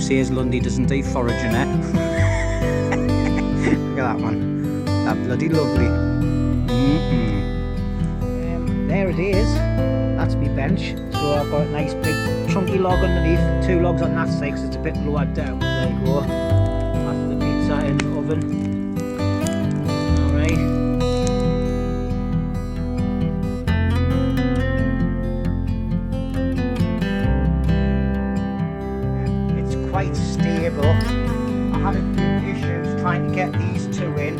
says Lundy doesn't do foraging, eh? Look at that one. That bloody lovely. There it is. That's my bench. So I've got a nice big chunky log underneath. 2 logs on that side because it's a bit lower down. There you go. That's the pizza in the oven. Quite stable. I had a few issues trying to get these 2 in.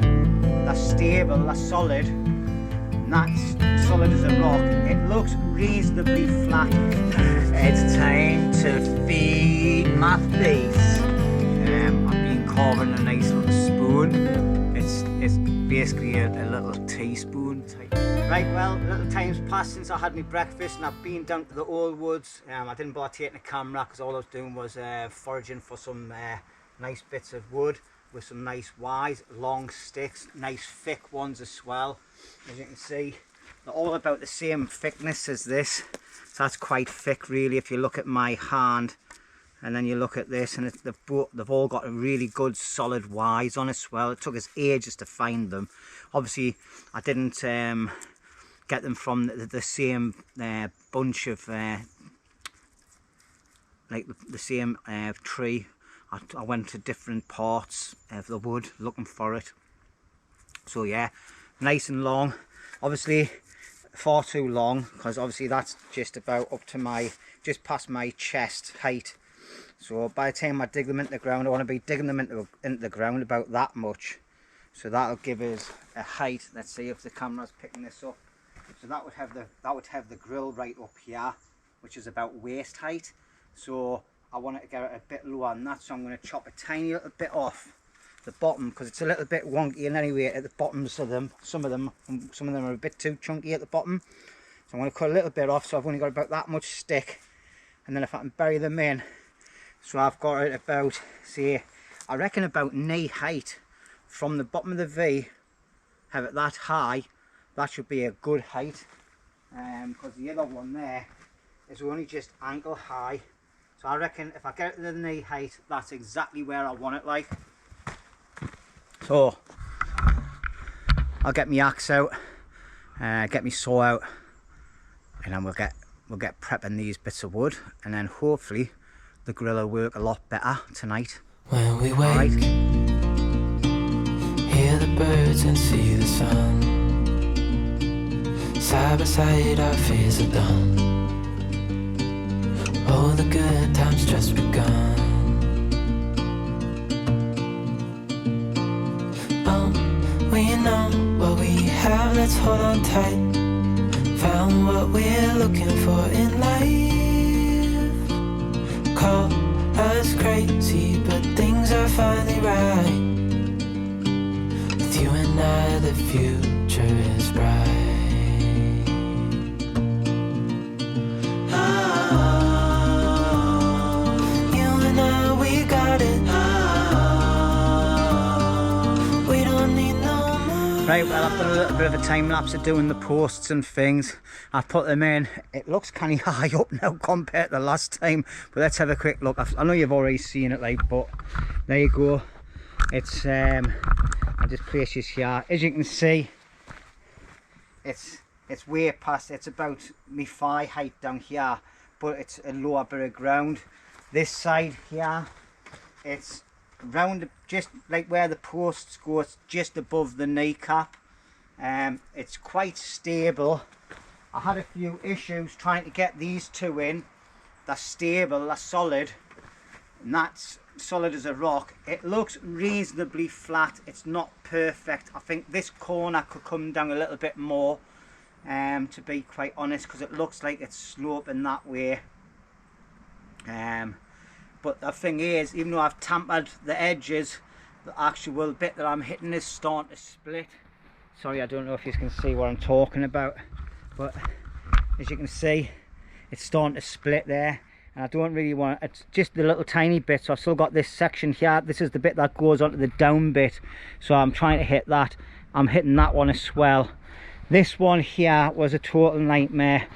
They're stable, they're solid, and that's solid as a rock. It looks reasonably flat. It's time to feed my face. I've been carving a nice little spoon. It's basically a little teaspoon type. Right, well, a little time's passed since I had my breakfast and I've been down to the old woods. I didn't bother taking a camera because all I was doing was foraging for some nice bits of wood with some nice wide long sticks, nice thick ones as well. As you can see, they're all about the same thickness as this. So that's quite thick really if you look at my hand. And then you look at this and they've all got a really good solid wise on as well. It took us ages to find them. Obviously I didn't get them from the same bunch of like the same tree. I went to different parts of the wood looking for it. So yeah, nice and long. Obviously far too long because obviously that's just about up to just past my chest height. So by the time I dig them into the ground, I want to be digging them into the ground about that much. So that'll give us a height. Let's see if the camera's picking this up. So that would have the grill right up here, which is about waist height. So I want it to get a bit lower than that. So I'm going to chop a tiny little bit off the bottom because it's a little bit wonky. And anyway, at the bottoms of them, some of them are a bit too chunky at the bottom. So I'm going to cut a little bit off. So I've only got about that much stick. And then if I can bury them in. So I've got it about, say, I reckon about knee height from the bottom of the V. Have it that high, that should be a good height. Because the other one there is only just ankle high. So I reckon if I get it to the knee height, that's exactly where I want it like. So I'll get my axe out, get my saw out, and then we'll get prepping these bits of wood, and then hopefully the grill will work a lot better tonight. When we wake, hear the birds and see the sun. Side by side our fears are done. All the good times just begun. Oh, we know what we have, let's hold on tight. Found what we're looking for in life. Call us crazy, but things are finally right. With you and I, the future is bright. Oh, you and I, we got it. Oh, we don't need no more. Right, well, I've done a little bit of a time lapse of doing the posts and things. I've put them in. It looks kind of high up now compared to the last time, but let's have a quick look. I know you've already seen it, like, but there you go. It's I'll just place this here. As you can see, it's way past. It's about me thigh height down here, but it's a lower bit of ground. This side here, it's round just like where the posts go. It's just above the kneecap. It's quite stable. I had a few issues trying to get these 2 in. They're stable, they're solid, and that's solid as a rock. It looks reasonably flat. It's not perfect. I think this corner could come down a little bit more, to be quite honest, because it looks like it's sloping that way. But the thing is, even though I've tampered the edges, the actual bit that I'm hitting is starting to split. Sorry, I don't know if you can see what I'm talking about, but as you can see, it's starting to split there, and I don't really want it. It's just the little tiny bit. So I've still got this section here. This is the bit that goes onto the down bit, so I'm trying to hit that. I'm hitting that one as well. This one here was a total nightmare.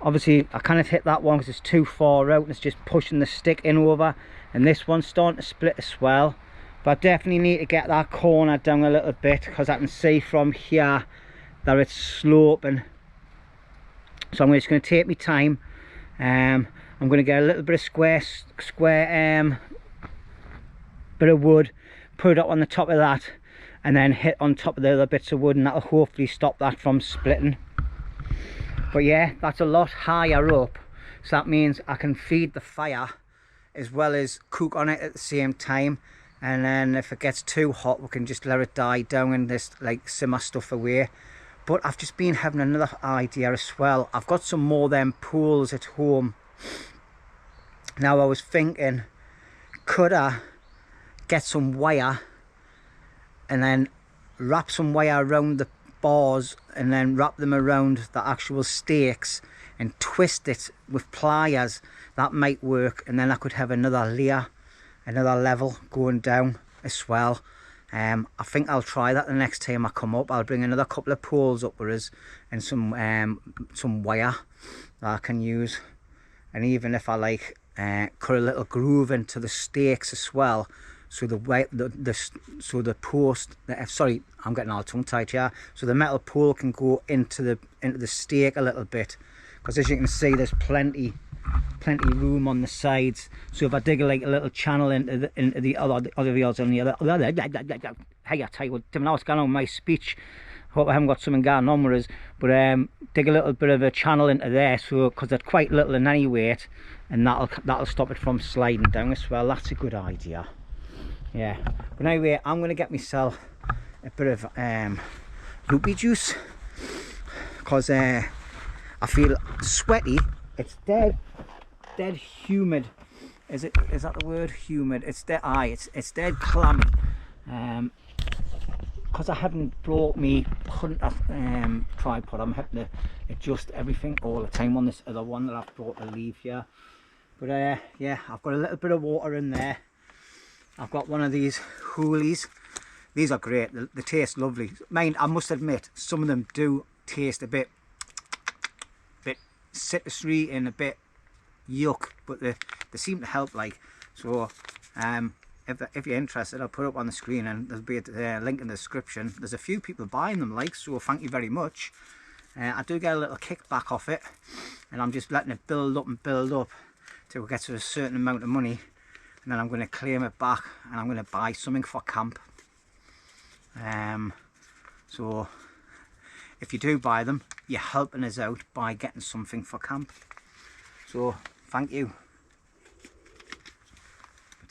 Obviously I kind of hit that one because it's too far out and it's just pushing the stick in over, and this one's starting to split as well. But I definitely need to get that corner down a little bit because I can see from here that it's sloping. So I'm just going to take my time. I'm going to get a little bit of square bit of wood, put it up on the top of that, and then hit on top of the other bits of wood, and that'll hopefully stop that from splitting. But yeah, that's a lot higher up, so that means I can feed the fire as well as cook on it at the same time. And then if it gets too hot, we can just let it die down and just like simmer stuff away. But I've just been having another idea as well. I've got some more them pools at home. Now I was thinking, could I get some wire and then wrap some wire around the bars and then wrap them around the actual stakes and twist it with pliers? That might work, and then I could have another layer, another level going down as well. I think I'll try that the next time I come up. I'll bring another couple of poles up with us and some wire that I can use. And even if I like cut a little groove into the stakes as well, so the post, sorry, I'm getting all tongue tied here, so the metal pole can go into the stake a little bit, because as you can see there's plenty room on the sides. So if I dig like a little channel into the other wheels on the other, hey, I tell you what, Tim, now what's going on with my speech. Hope I haven't got something going on with us, but dig a little bit of a channel into there, so because they're quite little in any weight, and that'll stop it from sliding down as well. That's a good idea. Yeah, but anyway, I'm going to get myself a bit of loopy juice, because I feel sweaty. It's dead humid. Is that the word, humid? It's dead. It's dead clammy. Because I haven't brought me hunter tripod, I'm having to adjust everything all the time on this other one that I've brought to leave here. But yeah, I've got a little bit of water in there. I've got one of these hoolies. These are great. They taste lovely. Mind, I must admit, some of them do taste a bit citrusy and a bit yuck, but they seem to help. Like, so if you're interested, I'll put it up on the screen, and there'll be a link in the description. There's a few people buying them, like, so thank you very much. I do get a little kickback off it, and I'm just letting it build up till it gets to a certain amount of money, and then I'm going to claim it back, and I'm going to buy something for camp. So if you do buy them, you're helping us out by getting something for camp, so thank you.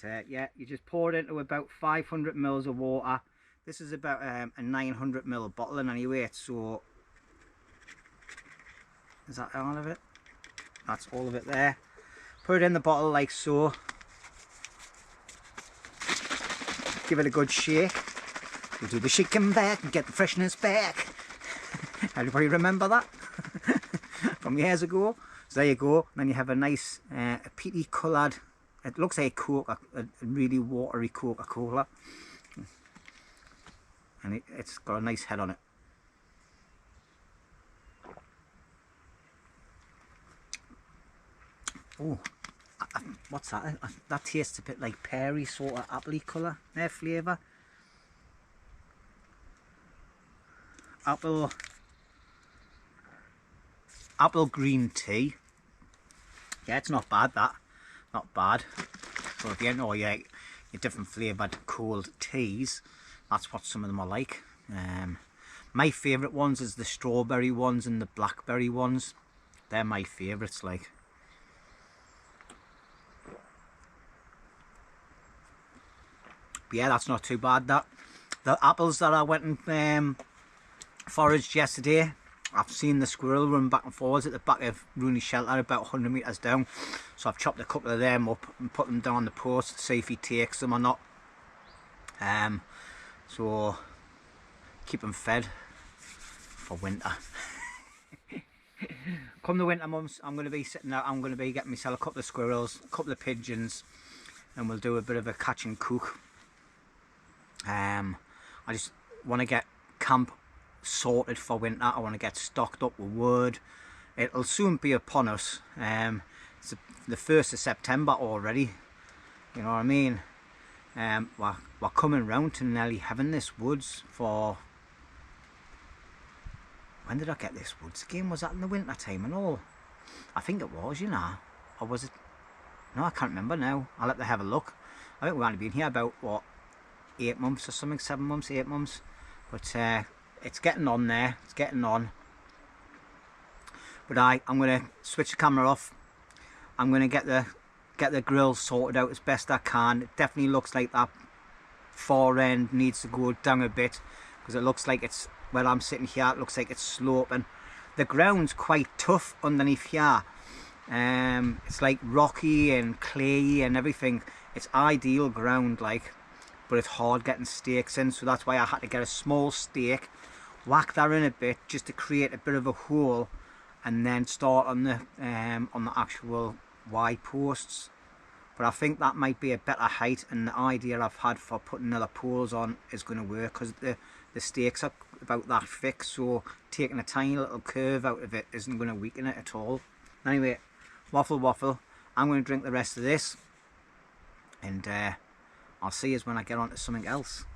But yeah, you just pour it into about 500 mils of water. This is about a 900 ml bottle in any weight, so is that all of it? That's all of it there. Put it in the bottle like so. Give it a good shake. We'll do the shaking back and get the freshness back. Everybody remember that from years ago? So there you go. And then you have a nice peaty coloured, it looks like a really watery Coca-Cola, and it's got a nice head on it. Oh, what's that? That tastes a bit like peary, sort of apple-y colour, their flavour. Apple green tea. Yeah, it's not bad, that. Not bad. So if you know your different flavoured cold teas, that's what some of them are like. My favourite ones is the strawberry ones and the blackberry ones. They're my favourites, like. But yeah, that's not too bad, that. The apples that I went and foraged yesterday, I've seen the squirrel run back and forwards at the back of Rooney's shelter about 100 metres down, so I've chopped a couple of them up and put them down on the post to see if he takes them or not. So keep them fed for winter. Come the winter months, I'm going to be sitting out, I'm going to be getting myself a couple of squirrels, a couple of pigeons, and we'll do a bit of a catch and cook. I just want to get camp sorted for winter. I want to get stocked up with wood, it'll soon be upon us. It's the 1st of September already, you know what I mean. We're coming round to nearly having this woods for... When did I get this woods again? Was that in the winter time and all? I think it was, you know. Or was it? No, I can't remember now. I'll have to have a look. I think we've only been here about, what, 8 months or something, 7 months, 8 months. But it's getting on there, it's getting on. But I'm going to switch the camera off. I'm going to get the grill sorted out as best I can. It definitely looks like that far end needs to go down a bit, because it looks like it's, where I'm sitting here, it looks like it's sloping. The ground's quite tough underneath here. It's like rocky and clayey and everything. It's ideal ground, like, but it's hard getting stakes in, so that's why I had to get a small stake, whack that in a bit just to create a bit of a hole, and then start on the actual Y posts. But I think that might be a better height, and the idea I've had for putting other poles on is going to work, because the stakes are about that thick, so taking a tiny little curve out of it isn't going to weaken it at all. Anyway, waffle, I'm going to drink the rest of this, and I'll see you when I get on to something else.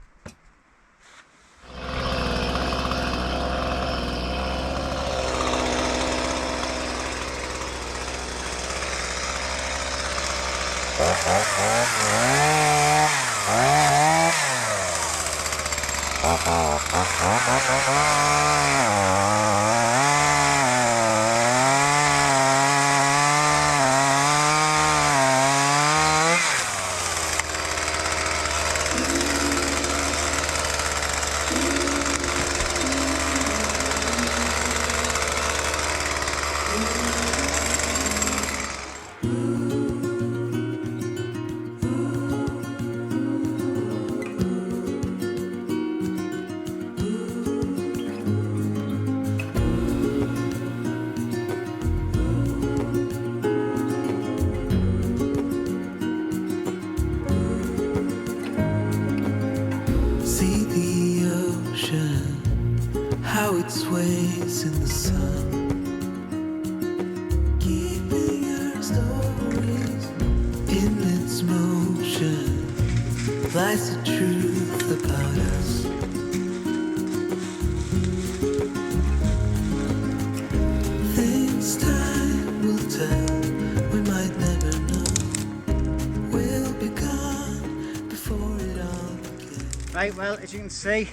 It sways in the sun, keeping our stories in its motion. Lies the truth about us. Things time will tell, we might never know. We'll be gone before it all begins. Right, well, as you can see,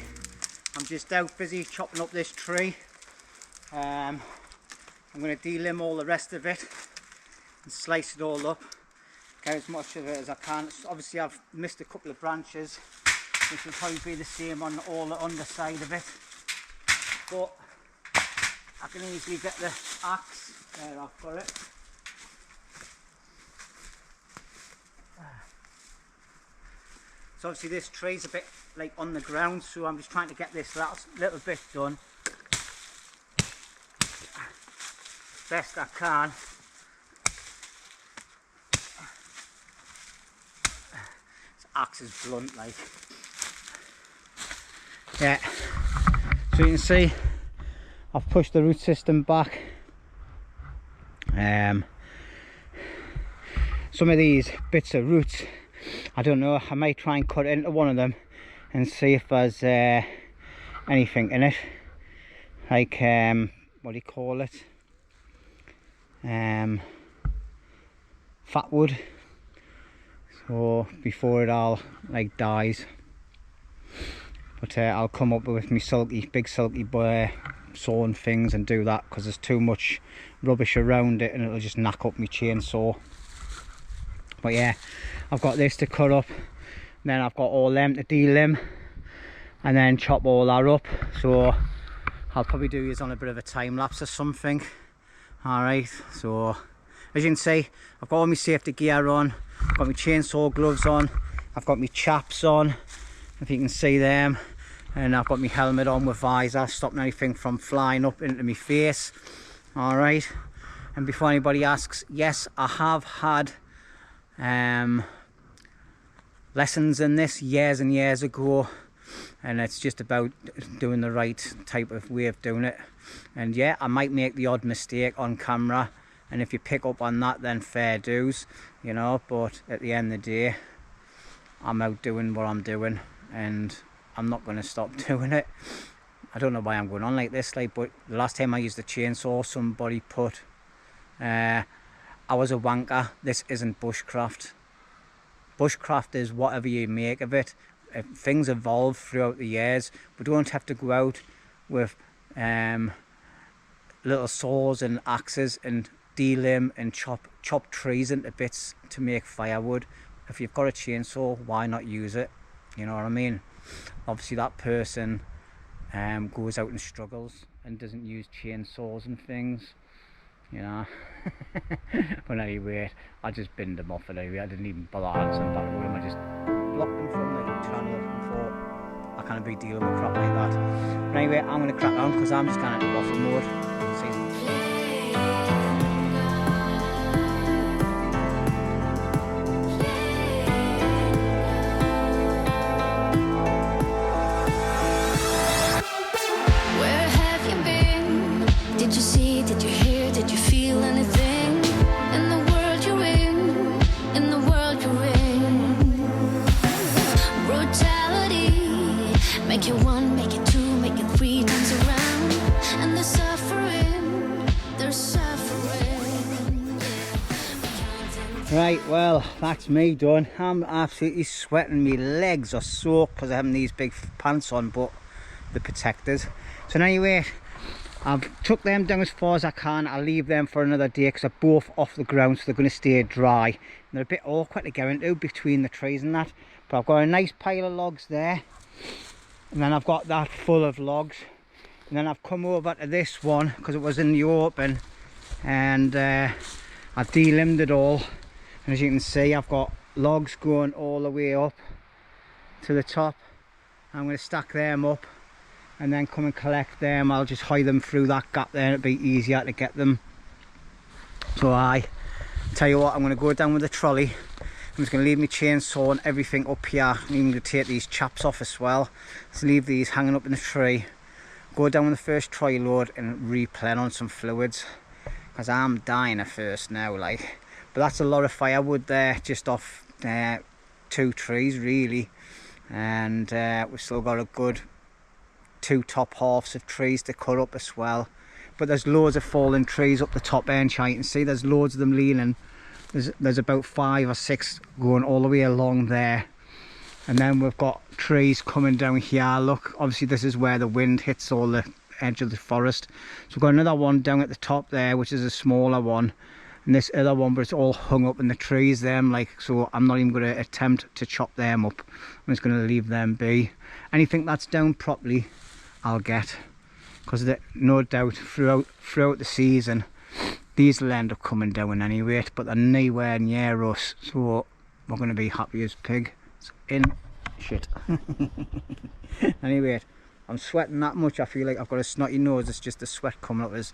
I'm just out busy chopping up this tree. I'm going to delimb all the rest of it and slice it all up, get as much of it as I can. Obviously I've missed a couple of branches, which will probably be the same on all the underside of it, but I can easily get the axe. There, I've got it. So obviously this tree's a bit like on the ground, so I'm just trying to get this little bit done best I can. This axe is blunt, like. Yeah, so you can see I've pushed the root system back. Some of these bits of roots, I don't know, I might try and cut into one of them and see if there's anything in it, like what do you call it, fat wood, so before it all like dies. But I'll come up with my big silky sawing things and do that, because there's too much rubbish around it and it'll just knock up my chainsaw. But yeah, I've got this to cut up, then I've got all them to delimb and then chop all that up. So I'll probably do this on a bit of a time lapse or something. Alright, so as you can see, I've got all my safety gear on, I've got my chainsaw gloves on, I've got my chaps on, if you can see them, and I've got my helmet on with visor, stopping anything from flying up into my face. Alright, and before anybody asks, yes, I have had lessons in this years and years ago. and it's just about doing the right type of way of doing it. And yeah, I might make the odd mistake on camera, and if you pick up on that, then fair dues, you know, but at the end of the day, I'm out doing what I'm doing, and I'm not going to stop doing it. I don't know why I'm going on like this, like, but the last time I used the chainsaw, somebody put, I was a wanker. This isn't bushcraft. Bushcraft is whatever you make of it. Things evolve throughout the years. We don't have to go out with little saws and axes and delimb and chop trees into bits to make firewood. If you've got a chainsaw, why not use it? You know what I mean? Obviously that person goes out and struggles and doesn't use chainsaws and things, you know. But anyway, I just binned them off anyway. I didn't even bother answering back to them. I just blocked them from the channel and thought I can't be dealing with crap like that. But anyway, I'm going to crack on because I'm just kind of in waffle mode. Where have you been? Did you see, did you hear, did you feel anything? In the world you're in the world you're in. Brutality, make it one, make it two, make it three times around. And the suffering, there's suffering. Right, well, that's me done. I'm absolutely sweating. My legs are soaked because I have these big pants on, but the protectors. So anyway, I've took them down as far as I can. I'll leave them for another day because they're both off the ground, so they're going to stay dry. And they're a bit awkward to get into between the trees and that. But I've got a nice pile of logs there, and then I've got that full of logs. And then I've come over to this one because it was in the open, and I've delimbed it all. And as you can see, I've got logs going all the way up to the top. I'm going to stack them up and then come and collect them. I'll just hide them through that gap there, it'll be easier to get them. So I tell you what, I'm going to go down with the trolley. I'm just going to leave my chainsaw and everything up here. I'm even going to take these chaps off as well. Let's leave these hanging up in the tree. Go down with the first trolley load and replenish on some fluids, because I'm dying of thirst now, like. But that's a lot of firewood there, just off 2 trees really. And we've still got a good 2 top halves of trees to cut up as well. But there's loads of fallen trees up the top end, you can see there's loads of them leaning. There's about 5 or 6 going all the way along there. And then we've got trees coming down here. Look, obviously this is where the wind hits all the edge of the forest. So we've got another one down at the top there, which is a smaller one. And this other one, but it's all hung up in the trees them, like, so I'm not even going to attempt to chop them up. I'm just going to leave them be. Anything that's down properly I'll get, because no doubt throughout the season these will end up coming down anyway, but they're nowhere near us, so we're going to be happy as pig. It's in shit. Anyway, I'm sweating that much, I feel like I've got a snotty nose. It's just the sweat coming up as.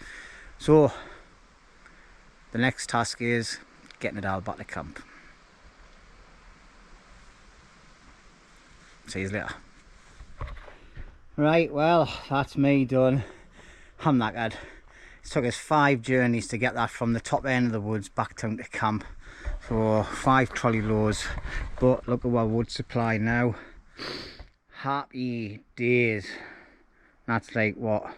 So the next task is getting it all back to camp. See you later. Right, well, that's me done. I'm knackered. It took us 5 journeys to get that from the top end of the woods back down to camp. So 5 trolley loads. But look at our wood supply now. Happy days. That's like what?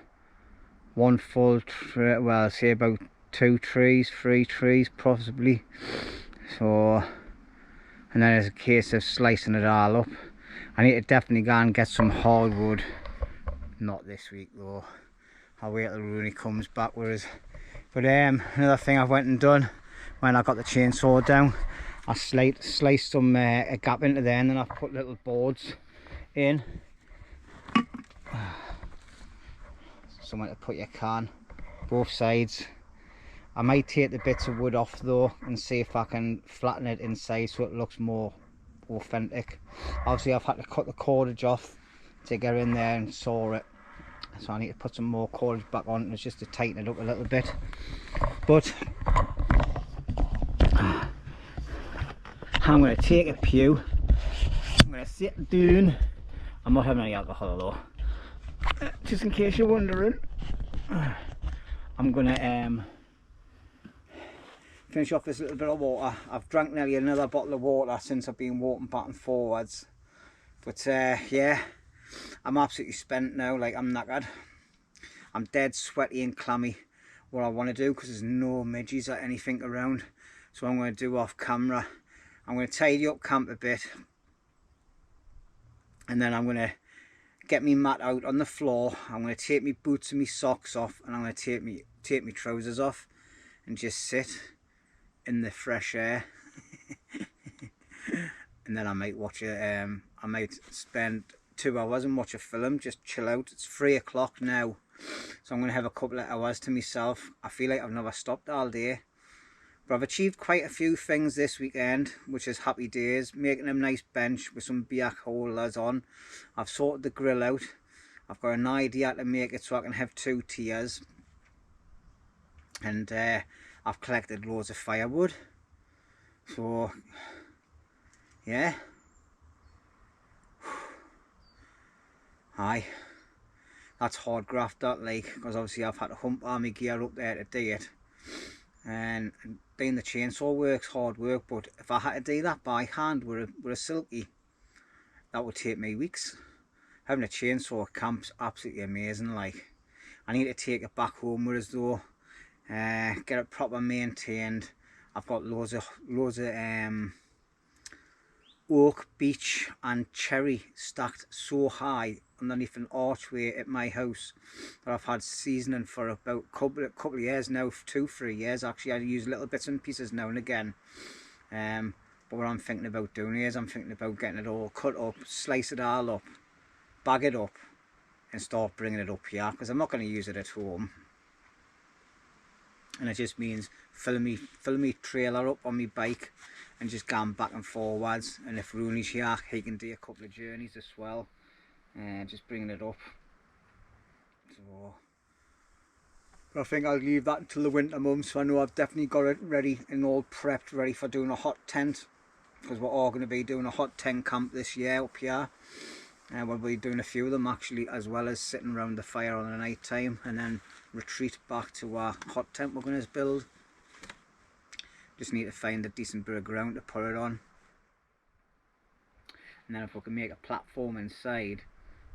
1 full tree, well, say about 2 trees, 3 trees possibly. So, and then it's a case of slicing it all up. I need to definitely go and get some hardwood. Not this week though. I'll wait till Rooney comes back with us. But another thing I went and done when I got the chainsaw down, I sliced some a gap into there, and then I put little boards in. Somewhere to put your can, both sides. I might take the bits of wood off though and see if I can flatten it inside so it looks more authentic. Obviously I've had to cut the cordage off to get in there and saw it, so I need to put some more cordage back on it just to tighten it up a little bit. But I'm going to take a pew, I'm going to sit down I'm not having any alcohol though. Just in case you're wondering, I'm gonna finish off this little bit of water. I've drank nearly another bottle of water since I've been walking back and forwards. But yeah, I'm absolutely spent now, like I'm knackered. I'm dead sweaty and clammy. What I want to do, because there's no midges or anything around, so I'm going to do off camera. I'm going to tidy up camp a bit, and then I'm going to get me mat out on the floor. I'm going to take my boots and my socks off, and I'm going to take my trousers off and just sit in the fresh air. And then I might watch it. I might spend 2 hours and watch a film, just chill out. It's 3 o'clock now, so I'm going to have a couple of hours to myself. I feel like I've never stopped all day, but I've achieved quite a few things this weekend, which is happy days. Making a nice bench with some beer holders on. I've sorted the grill out. I've got an idea to make it so I can have 2 tiers, and I've collected loads of firewood. So yeah, aye, that's hard graft, that, like, because obviously I've had to hump all my gear up there to do it, and doing the chainsaw work's hard work, but if I had to do that by hand with a silky, that would take me weeks. Having a chainsaw at camp's absolutely amazing. Like, I need to take it back home with us though, get it proper maintained. I've got loads of oak, beech and cherry stacked so high underneath an archway at my house that I've had seasoning for about a couple of years now, 2-3 years actually. I use little bits and pieces now and again, but what I'm thinking about doing is I'm thinking about getting it all cut up, slice it all up, bag it up and start bringing it up here, because I'm not going to use it at home. And it just means filling me trailer up on my bike and just going back and forwards. And if Rooney's here, he can do a couple of journeys as well, and just bringing it up. So, but I think I'll leave that until the winter months. So I know I've definitely got it ready and all prepped, ready for doing a hot tent, because we're all going to be doing a hot tent camp this year up here. And we'll be doing a few of them actually, as well as sitting around the fire on the night time, and then retreat back to our hot tent we're going to build. Just need to find a decent bit of ground to put it on, and then if we can make a platform inside,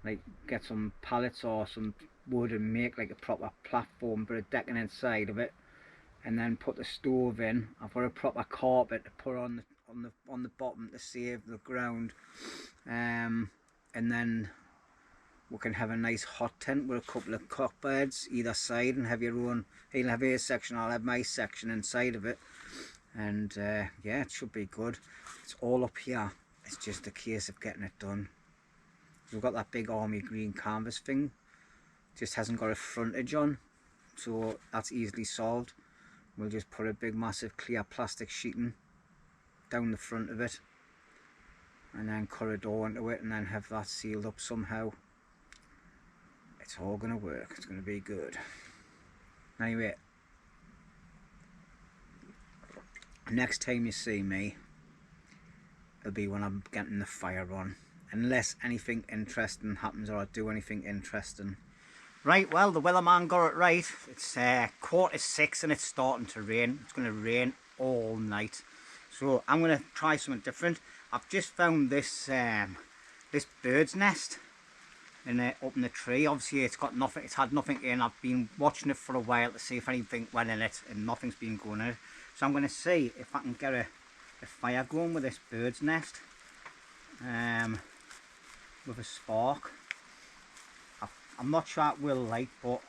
like get some pallets or some wood and make like a proper platform, bit of decking inside of it, and then put the stove in. I've got a proper carpet to put on the bottom to save the ground, and then we can have a nice hot tent with a couple of cock beds either side, and have your own. He'll have his section, I'll have my section inside of it, and yeah, it should be good. It's all up here, it's just a case of getting it done. We've got that big army green canvas thing, just hasn't got a frontage on, so that's easily solved. We'll just put a big massive clear plastic sheeting down the front of it, and then cut a door into it, and then have that sealed up somehow. It's all going to work, it's going to be good. Anyway, next time you see me, it'll be when I'm getting the fire on, unless anything interesting happens or I do anything interesting. Right, well, the weatherman got it right. It's 6:15 and it's starting to rain. It's going to rain all night, so I'm going to try something different. I've just found this this bird's nest up in the tree. Obviously it's got nothing, it's had nothing in. I've been watching it for a while to see if anything went in it, and nothing's been going in it. So I'm going to see if I can get a fire going with this bird's nest, with a spark. I'm not sure it will light, but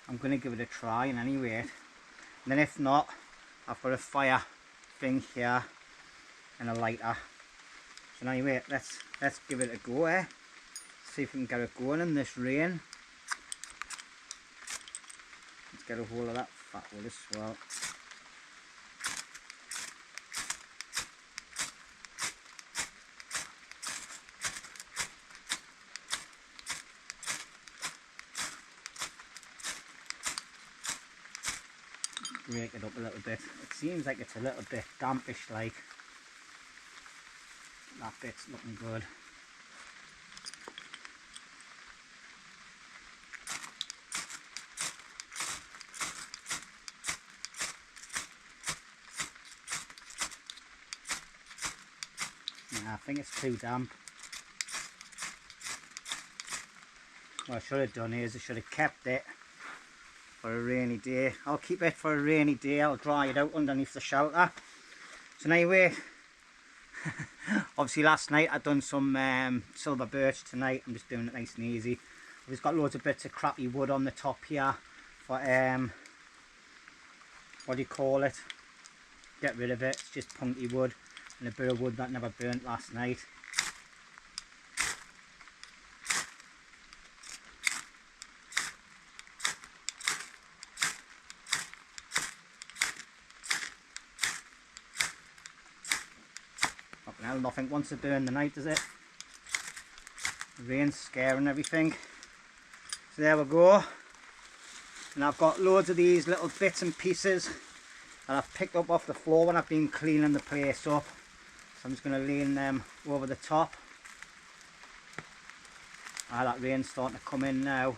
I'm going to give it a try in any way. And then if not, I've got a fire thing here and a lighter. So anyway, let's give it a go, eh? See if we can get it going in this rain. Let's get a hold of that fat wood as well. Rake it up a little bit. It seems like it's a little bit dampish, like. That bit's looking good. Yeah, I think it's too damp. What I should have done is I should have kept it for a rainy day. I'll keep it for a rainy day. I'll dry it out underneath the shelter. So anyway, obviously last night I done some silver birch. Tonight I'm just doing it nice and easy. I've just got loads of bits of crappy wood on the top here for what do you call it? Get rid of it. It's just punky wood and a bit of wood that never burnt last night. Fucking hell, nothing wants to burn the night, does it? The rain's scaring everything. So there we go. And I've got loads of these little bits and pieces that I've picked up off the floor when I've been cleaning the place up. So I'm just going to lean them over the top. Ah, that rain's starting to come in now.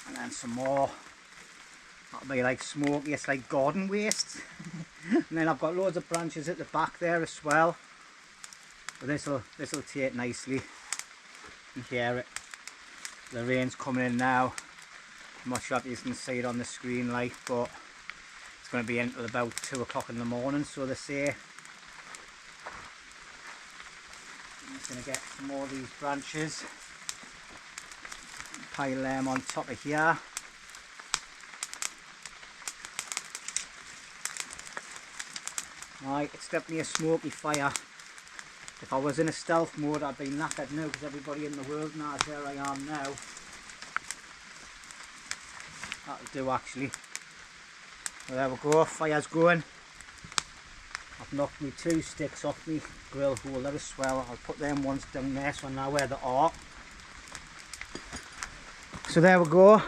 And then some more. That'll be like smoky, it's like garden waste. And then I've got loads of branches at the back there as well. But this'll take nicely. You can hear it. The rain's coming in now. I'm not sure if you can see it on the screen light, but it's going to be in until about 2 o'clock in the morning, so they say. I'm just going to get some more of these branches, pile them on top of here. Right, it's definitely a smoky fire. If I was in a stealth mode I'd be knackered now because everybody in the world knows where I am now. That'll do actually. So there we go, fire's going. I've knocked me 2 sticks off me grill holder as well. I'll put them ones down there so I know where they are. So there we go.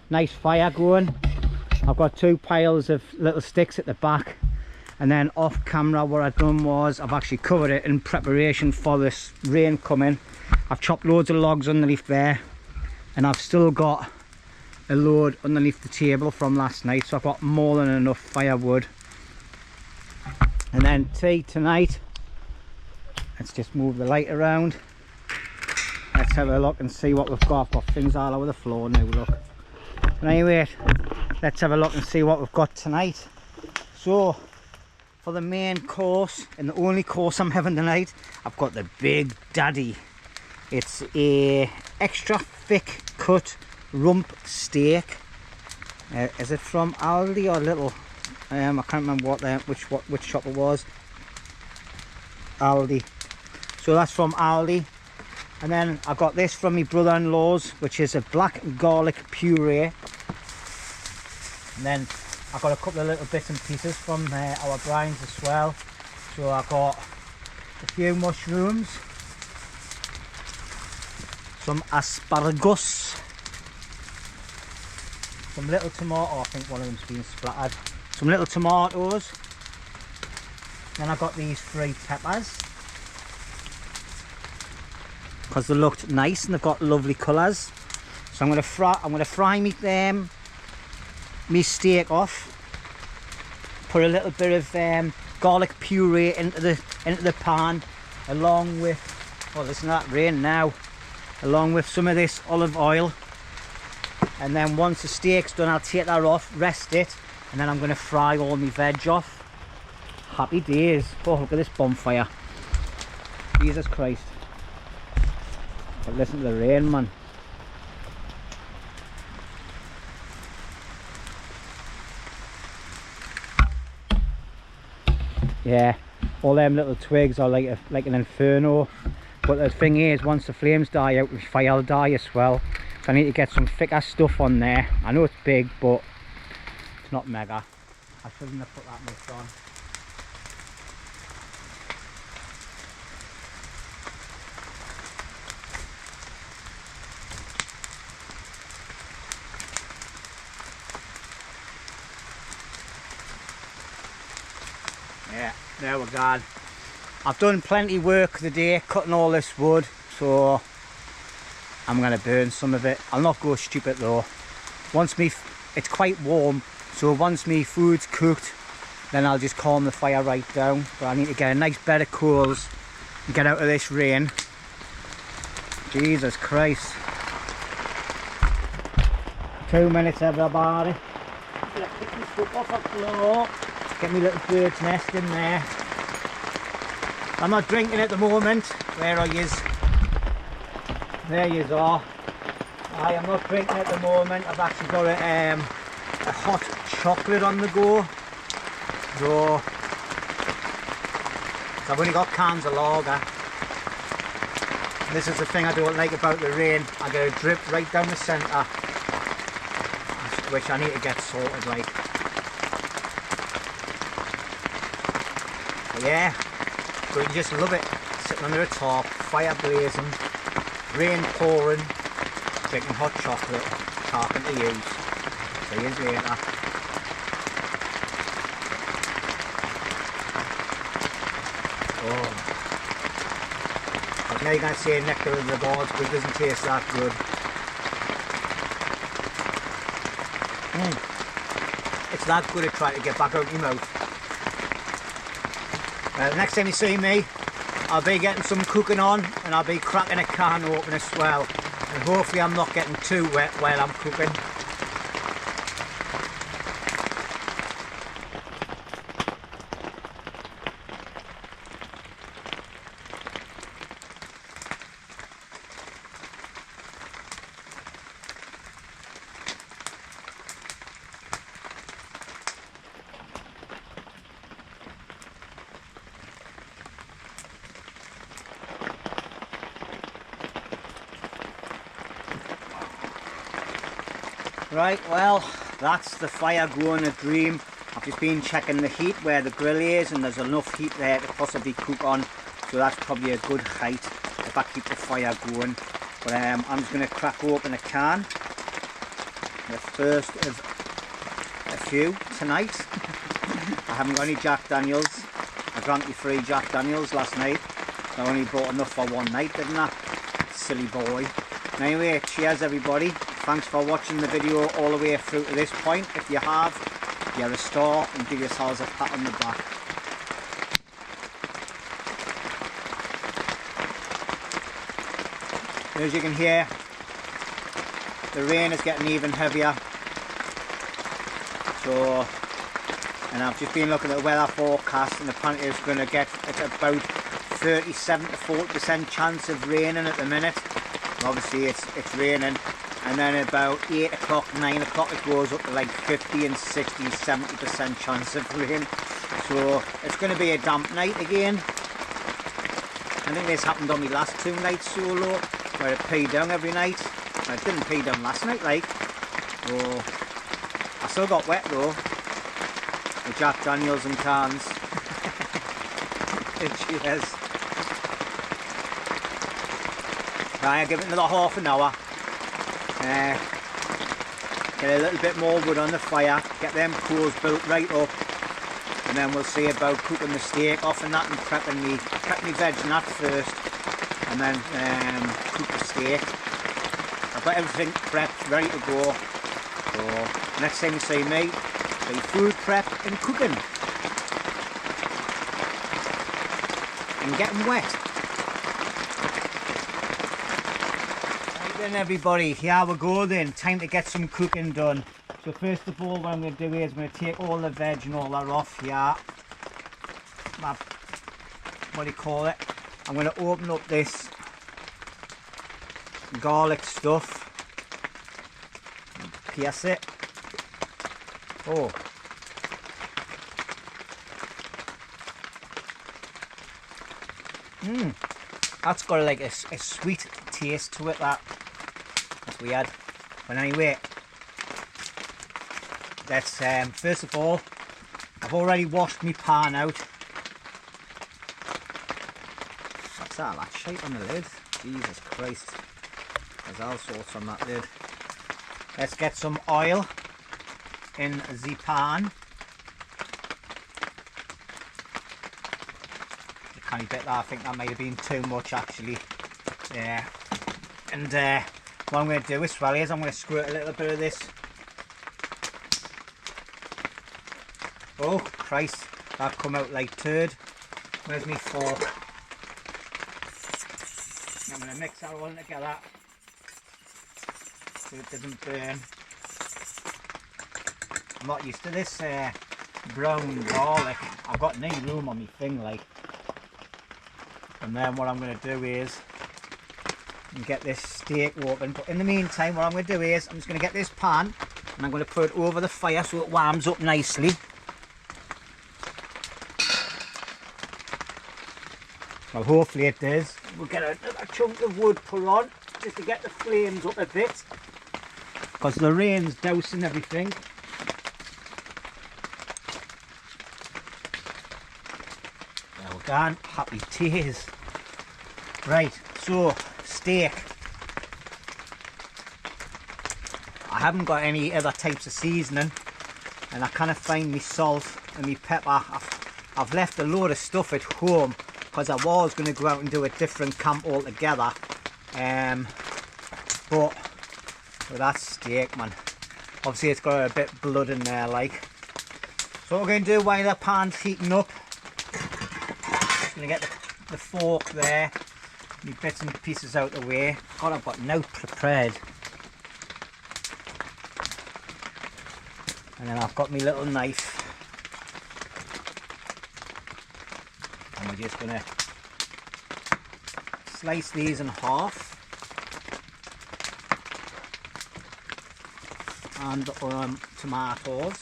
Nice fire going. I've got 2 piles of little sticks at the back. And then off camera what I've done was I've actually covered it in preparation for this rain coming. I've chopped loads of logs underneath there. And I've still got a load underneath the table from last night, so I've got more than enough firewood. And then tea tonight, let's just move the light around. Let's have a look and see what we've got. I've got things all over the floor now, look. But anyway, let's have a look and see what we've got tonight. So for the main course, and the only course I'm having tonight, I've got the Big Daddy. It's a extra thick cut rump steak. Is it from Aldi or Little? I can't remember which shop it was. Aldi. So that's from Aldi. And then I got this from my brother-in-law's, which is a black garlic puree. And then I got a couple of little bits and pieces from our grinds as well. So I got a few mushrooms, some asparagus, some little tomato, I think one of them's been splattered, some little tomatoes. Then I got these 3 peppers because they looked nice and they've got lovely colours. So I'm going to fry me steak off. Put a little bit of garlic puree into the pan, along with, oh, listen to that rain now, along with some of this olive oil. And then once the steak's done, I'll take that off, rest it, and then I'm going to fry all my veg off. Happy days. Oh, look at this bonfire. Jesus Christ. But listen to the rain, man. Yeah, all them little twigs are like an inferno. But the thing is, once the flames die out, the fire will die as well. So I need to get some thicker stuff on there. I know it's big, but it's not mega. I shouldn't have put that much on. Yeah, there we go. I've done plenty of work today cutting all this wood, so I'm going to burn some of it. I'll not go stupid though. It's quite warm, So once my food's cooked, then I'll just calm the fire right down. But I need to get a nice bed of coals and get out of this rain. Jesus Christ. 2 minutes everybody. I'm gonna pick this foot off the floor. Get my little bird's nest in there. I'm not drinking at the moment. Where are yous? There yous are. I am not drinking at the moment. I've actually got a hot chocolate on the go. So I've only got cans of lager. This is the thing I don't like about the rain. I get a drip right down the centre, which I need to get sorted like. But yeah, so you just love it. Sitting under a tarp, fire blazing, rain pouring, drinking hot chocolate, talking to you. See you later. Oh. Now you're going to say nectar of the gods, but it doesn't taste that good. It's that good at trying to get back out your mouth. Next time you see me, I'll be getting some cooking on and I'll be cracking a can open as well. And hopefully I'm not getting too wet while I'm cooking. Right, well, that's the fire growing a dream. I've just been checking the heat where the grill is, and there's enough heat there to possibly cook on, so that's probably a good height if I keep the fire going. But I'm just going to crack open a can, the first of a few tonight. I haven't got any Jack Daniels. I drank me 3 Jack Daniels last night. I only bought enough for one night, didn't I? Silly boy. Anyway, cheers everybody. Thanks for watching the video all the way through to this point. If you have, you're a star, and give yourselves a pat on the back. As you can hear, the rain is getting even heavier. So, and I've just been looking at the weather forecast, and apparently it's going to get about 37 to 40% chance of raining at the minute. Obviously it's raining. And then about 8 o'clock, 9 o'clock it goes up to like 50 and 60, 70% chance of rain. So it's going to be a damp night again. I think this happened on my last 2 nights solo, where it peed down every night. It didn't pee down last night like. So I still got wet though. The Jack Daniels and cans. Cheers. Right, I'll give it another half an hour. Get a little bit more wood on the fire, get them coals built right up, and then we'll see about cooking the steak off and that, and prep me veg and that first, and then cook the steak. I've got everything prepped, ready to go. So next time you see me, be food prep and cooking and getting wet. Then everybody, here we go then, time to get some cooking done. So first of all, what I'm going to do is I'm going to take all the veg and all that off here. What do you call it? I'm going to open up this garlic stuff, pierce it. Oh, that's got like a sweet taste to it, that. That's weird. But anyway, let's first of all, I've already washed my pan out. What's that shape on the lid? Jesus Christ, there's all sorts on that lid. Let's get some oil in the pan. You can't bet that, I think that might have been too much actually. Yeah. And what I'm going to do as well is I'm going to squirt a little bit of this Oh Christ, that come out like turd. Where's my fork? I'm going to mix that all together so it doesn't burn. I'm not used to this brown garlic. I've got no room on my thing like. And then what I'm going to do is get this steak open. But in the meantime, what I'm going to do is I'm just going to get this pan and I'm going to put it over the fire so it warms up nicely. Well, hopefully it does. We'll get another chunk of wood put on just to get the flames up a bit, because the rain's dousing everything. There we go. Happy tears. Right, so steak. I haven't got any other types of seasoning, and I kind of find my salt and my pepper. I've left a load of stuff at home because I was going to go out and do a different camp altogether. But with that steak, man, obviously it's got a bit of blood in there like. So what we're going to do while the pan's heating up, just going to get the fork there, my bits and pieces out the way. God, I've got now prepared. And then I've got my little knife. And we're just going to slice these in half. And tomatoes.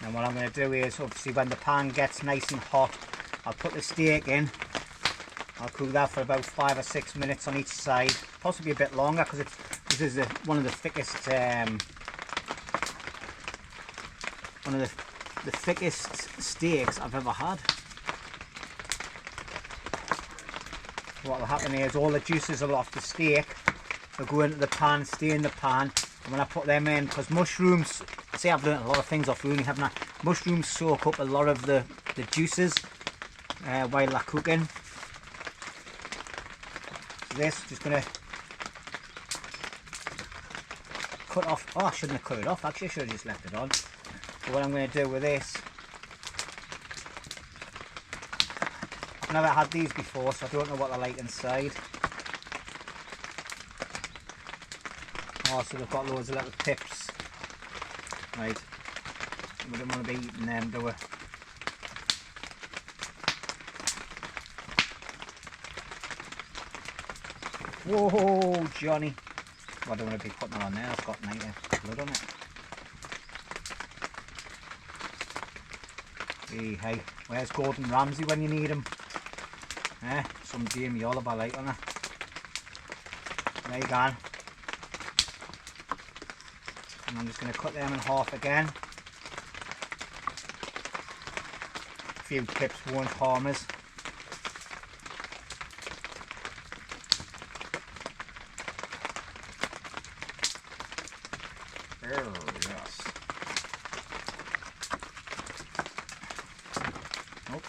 And what I'm going to do is, obviously when the pan gets nice and hot, I'll put the steak in. I'll cook that for about 5 or 6 minutes on each side, possibly a bit longer, because this is one of the thickest, the thickest steaks I've ever had. What will happen is all the juices will off the steak, they'll go into the pan, stay in the pan, and when I put them in, because mushrooms, see, I've learned a lot of things off Rooney, haven't I? Mushrooms soak up a lot of the juices while they're cooking. So this, just going to cut off. Oh, I shouldn't have cut it off, actually I should have just left it on. But what I'm going to do with this, I've never had these before, so I don't know what they're like inside. Oh, so they've got loads of little pips. Right, we don't want to be eating them, do we? Whoa, Johnny. Well, I don't want to be putting that on there, I've got nice blood on it. Hey, where's Gordon Ramsay when you need him? Some Jamie Oliver like on it. There you go. And I'm just going to cut them in half again. A few pips won't harm us. Oh, yes. Nope.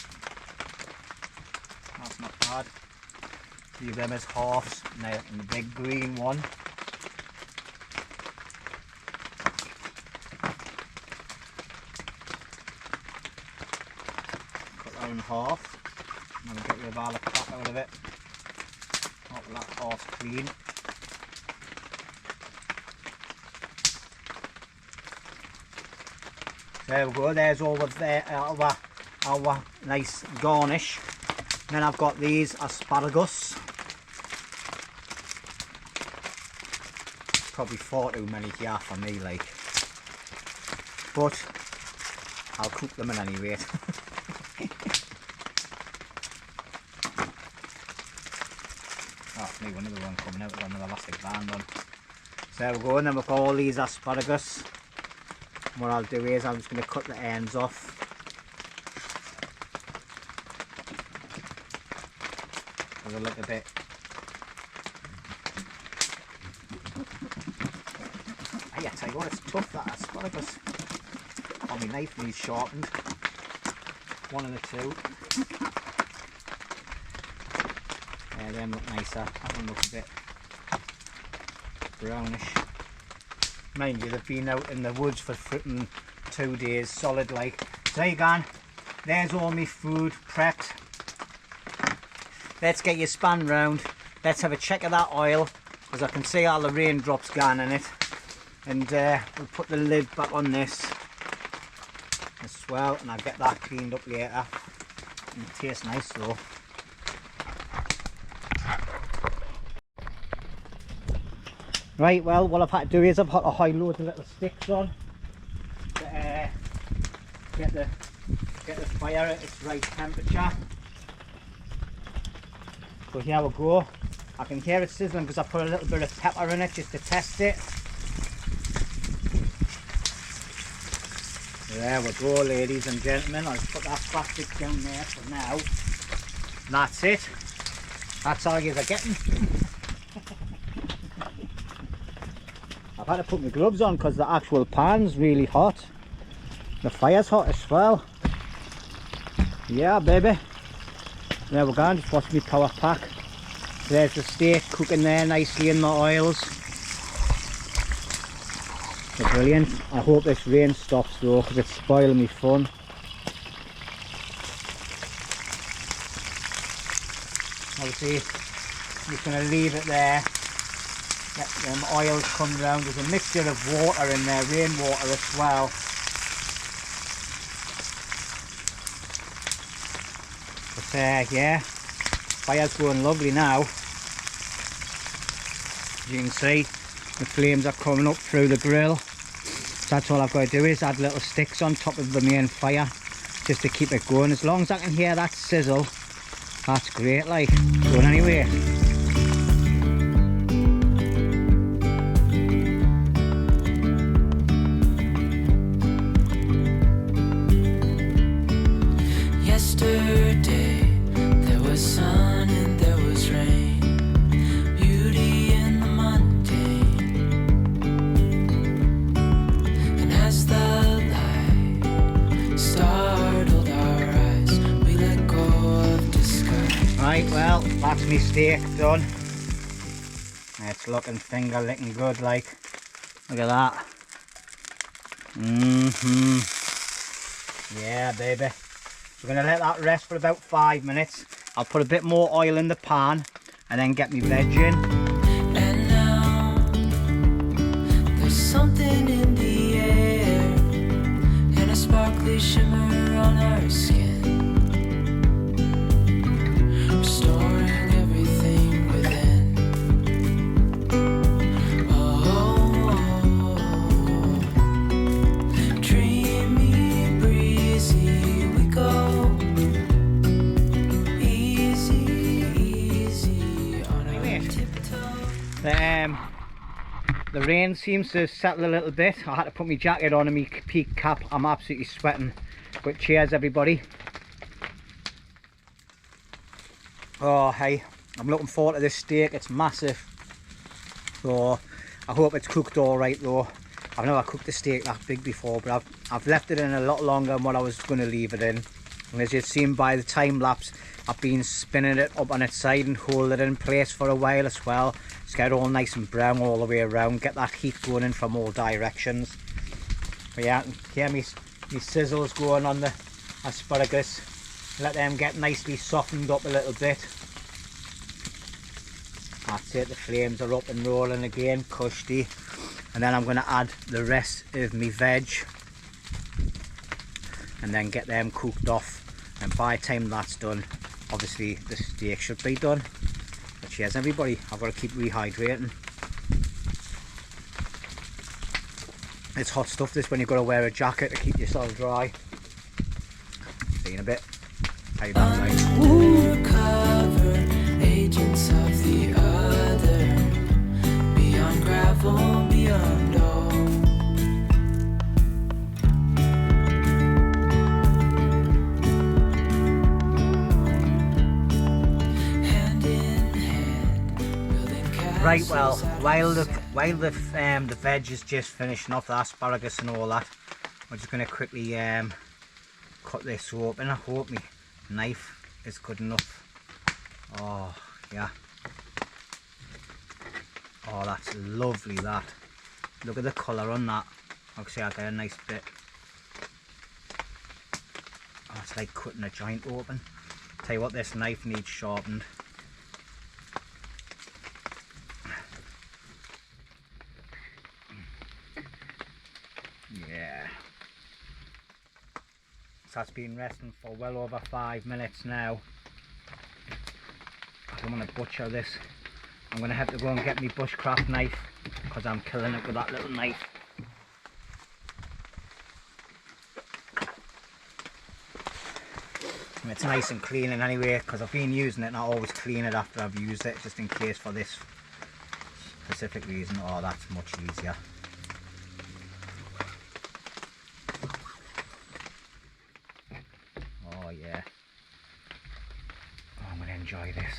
That's not bad. Leave them as halves. Now, and the big green one. In half, and I'll get rid of all the crap out of it. Not that half clean. There we go, there's all of our nice garnish. And then I've got these asparagus. Probably far too many here for me, like. But I'll cook them at any rate. That's me, another one coming out with another elastic band on. So there we go, and then we've got all these asparagus. And what I'll do is I'm just going to cut the ends off. Have a look a bit. Hey, I tell you what, it's tough, that asparagus. Oh, my knife needs sharpened. One of the two. Yeah, them look nicer. That one looks a bit brownish. Mind you, they've been out in the woods for frickin' 2 days solid like. So there you go. There's all my food prepped. Let's get you spun round. Let's have a check of that oil, because I can see all the raindrops gone in it. And we'll put the lid back on this as well, and I'll get that cleaned up later. And it tastes nice though. Right, well, what I've had to do is I've had to hide loads of little sticks on to get the fire at its right temperature. So here we go. I can hear it sizzling because I put a little bit of pepper in it just to test it. There we go, ladies and gentlemen. I'll put that plastic down there for now. And that's it. That's all you're getting. I've had to put my gloves on because the actual pan's really hot. The fire's hot as well. Yeah, baby. There we go, just watch me power pack. There's the steak cooking there nicely in the oils. They're brilliant. I hope this rain stops though, because it's spoiling me fun. Obviously, I'm just going to leave it there. Let them oils come round. There's a mixture of water in there, rainwater as well. But yeah, fire's going lovely now. As you can see, the flames are coming up through the grill. So that's all I've got to do is add little sticks on top of the main fire just to keep it going. As long as I can hear that sizzle, that's great, like. Going anyway. Yesterday there was sun and there was rain, beauty in the mundane. And as the light startled our eyes, we let go of disguise. Right, well, that's my steak done. It's looking finger licking good, like. Look at that. Yeah, baby. We're going to let that rest for about 5 minutes. I'll put a bit more oil in the pan and then get my veg in. And now there's something in the air and a sparkly shimmer on our skin, restoring everything within. Oh, dreamy, breezy, we go. The rain seems to have settled a little bit. I had to put my jacket on and my peak cap. I'm absolutely sweating. But cheers, everybody. Oh, hey, I'm looking forward to this steak. It's massive. So I hope it's cooked all right though. I've never cooked a steak that big before, but I've left it in a lot longer than what I was going to leave it in. And as you've seen by the time lapse, I've been spinning it up on its side and hold it in place for a while as well. Just get it all nice and brown all the way around. Get that heat going in from all directions. But yeah, hear me sizzles going on the asparagus. Let them get nicely softened up a little bit. That's it, the flames are up and rolling again, cushy. And then I'm going to add the rest of my veg. And then get them cooked off. And by the time that's done, obviously the steak should be done. But cheers everybody, I've got to keep rehydrating. It's hot stuff this when you've got to wear a jacket to keep yourself dry. See you in a bit. How you doing, mate? Undercover agents of the other, beyond gravel, beyond all. Right, well, while the veg is just finishing off, the asparagus and all that, we're just going to quickly cut this open. I hope my knife is good enough. Oh yeah. Oh, that's lovely, that. Look at the colour on that. Obviously I get a nice bit. Oh, it's like cutting a joint open. Tell you what, this knife needs sharpened. Yeah. So that's been resting for well over 5 minutes now. I don't want to butcher this. I'm going to have to go and get my bushcraft knife because I'm killing it with that little knife. And it's nice and clean in anyway, because I've been using it and I always clean it after I've used it, just in case for this specific reason. Oh, that's much easier. Oh yeah. Oh, I'm going to enjoy this.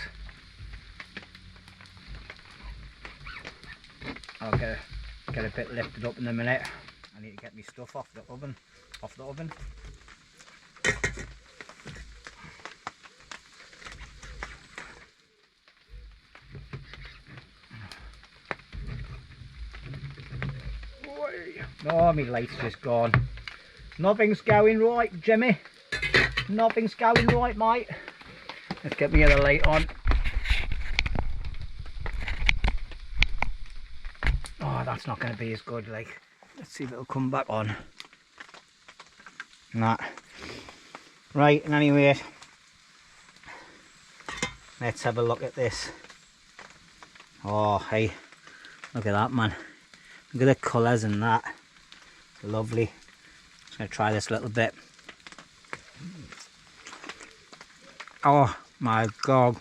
I'll get a bit lifted up in a minute. I need to get my stuff off the oven. Oh, my light's just gone. Nothing's going right, Jimmy. Nothing's going right, mate. Let's get my other light on. Oh, that's not going to be as good, like. Let's see if it'll come back on. Nah. Right, and anyway, let's have a look at this. Oh, hey. Look at that, man. Look at the colours in that. Lovely. Just going to try this a little bit. Oh my god.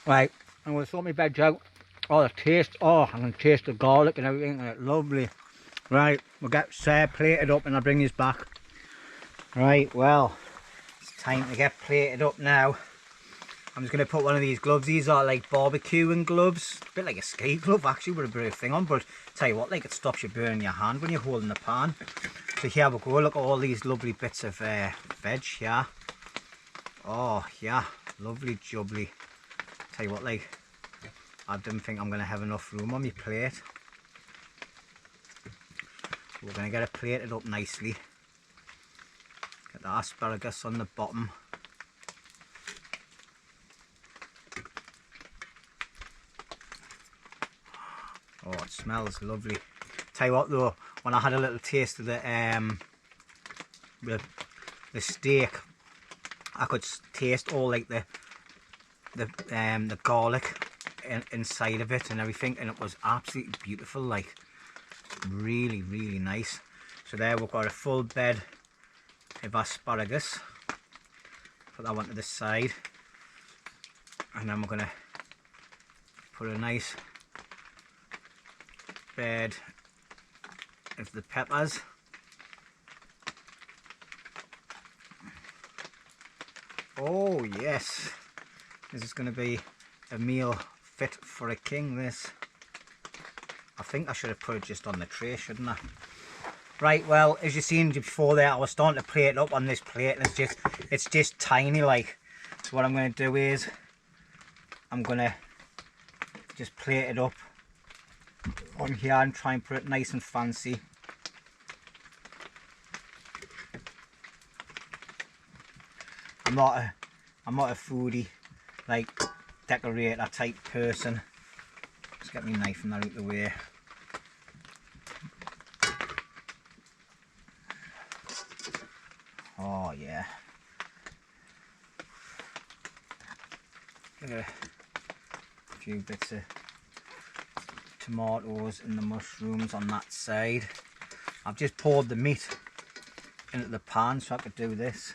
Right, I'm going to sort my veg out. Oh, the taste. Oh, I can taste the garlic and everything. And it's lovely. Right, we'll get Sarah plated up and I'll bring this back. Right, well, it's time to get plated up now. I'm just going to put one of these gloves. These are like barbecuing gloves. A bit like a ski glove actually with a bit of thing on. But tell you what, like, it stops you burning your hand when you're holding the pan. So here we go. Look at all these lovely bits of veg here. Oh yeah, lovely jubbly. Tell you what, like, I don't think I'm going to have enough room on my plate. So we're going to get it plated up nicely. Get the asparagus on the bottom. Oh, it smells lovely. Tell you what though, when I had a little taste of the steak, I could taste all like the garlic inside of it and everything, and it was absolutely beautiful, like really nice. So there we've got a full bed of asparagus. Put that one to the side, and then we're going to put a nice bed of the peppers. Oh yes, this is going to be a meal fit for a king, this. I think I should have put it just on the tray, shouldn't I? Right, well, as you've seen before there, I was starting to plate it up on this plate and it's just tiny, like. So what I'm going to do is I'm going to just plate it up on here and try and put it nice and fancy. I'm not a foodie, like, decorator type person. Let's get my knife and that out of the way. Oh yeah. Get a few bits of tomatoes and the mushrooms on that side. I've just poured the meat into the pan so I could do this.